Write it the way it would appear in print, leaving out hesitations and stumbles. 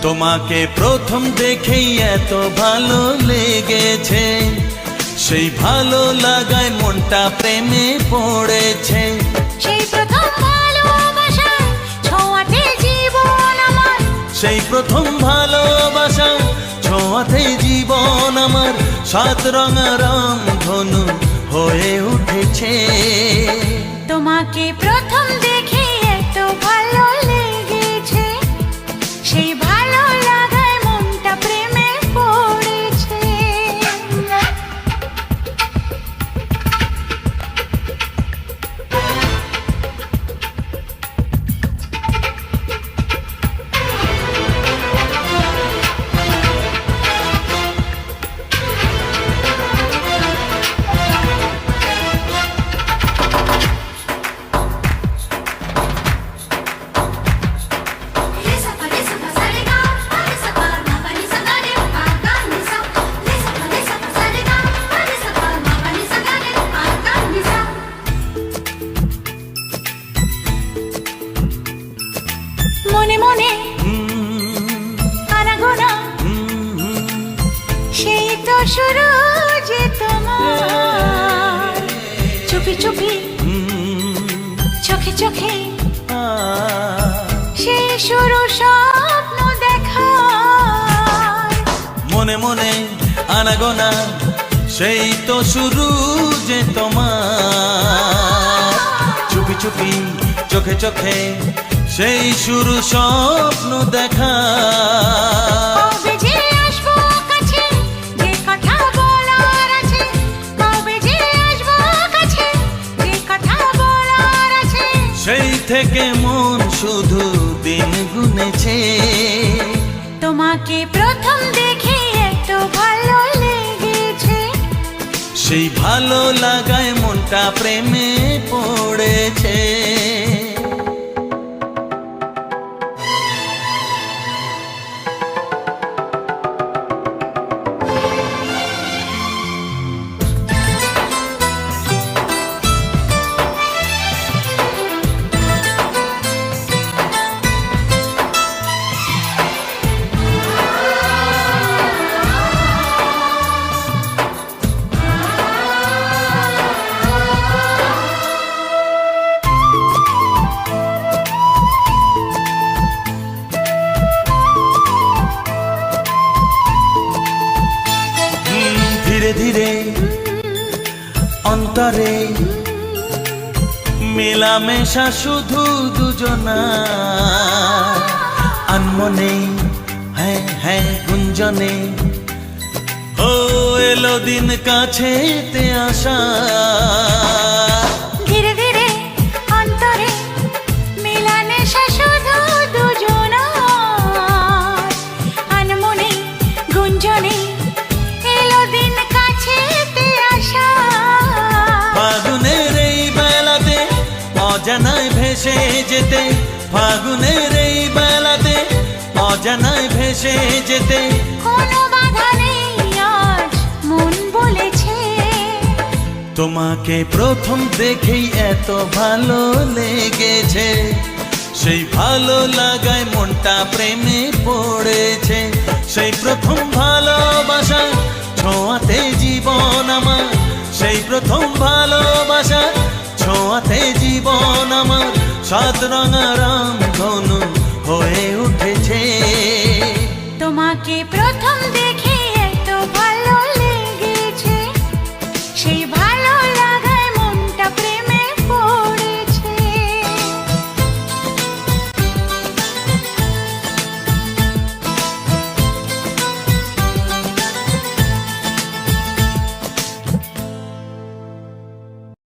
তোমাকে প্রথম দেখেই এত ভালো লেগেছে, সেই ভালো লাগায় মনটা প্রেমে পড়েছে। সেই প্রথম ভালোবাসায় ছোঁয়াতে জীবন আমার, সেই প্রথম ভালোবাসা ছোঁয়াতে জীবন আমার, সাত রঙা রামধনু হয়ে উঠেছে। তোমাকে প্রথম দেখে এত ভালো লেগেছে, সেই ভালো লাগায় মনটা প্রেমে পড়েছে। মনে মনে আনাগোনা, সেই তো শুরু যে তোমার, চুপি চুপি চোখে চোখে, সেই শুরু স্বপ্ন দেখা। মনে মনে আনাগোনা, সেই তো শুরু যে তোমার, চুপি চুপি চোখে চোখে, সেই শুরু স্বপ্ন দেখা। কবে যে আসবো কাছে, যে কথা বলার আছে, কবে যে আসবো কাছে, যে কথা বলার আছে, সেই থেকে মন শুধু দিন গুনেছে। তোমাকে প্রথম দেখে এত ভালো লেগেছে, সেই ভালো লাগায় মনটা প্রেমে পড়েছে। ধীরে ধীরে অন্তরে মেলামেশা শুধু দুজনা, আনমনে হ্যাঁ হ্যাঁ গুঞ্জনে, ও এলো দিন কাছেতে আসা। ধীরে ধীরে অন্তরে মেলামেশা শুধু দুজনার, আনমনে গুঞ্জনে, এলো দিন কাছেতে আসা। ফাগুনের এই বেলাতে অজানায় ভেসে যেতে, ফাগুনের এই বেলাতে অজানায় ভেসে যেতে, কোনো বাধা নেই আজ মন বলেছে। তোমাকে প্রথম দেখেই এত ভালো লেগেছে, সেই ভালো লাগায় মনটা প্রেমে পড়েছে। সেই প্রথম ভালোবাসা ছোঁয়াতে জীবন আমার, সেই প্রথম ভালোবাসা ছোঁয়াতে জীবন আমার, সাত রঙা রাম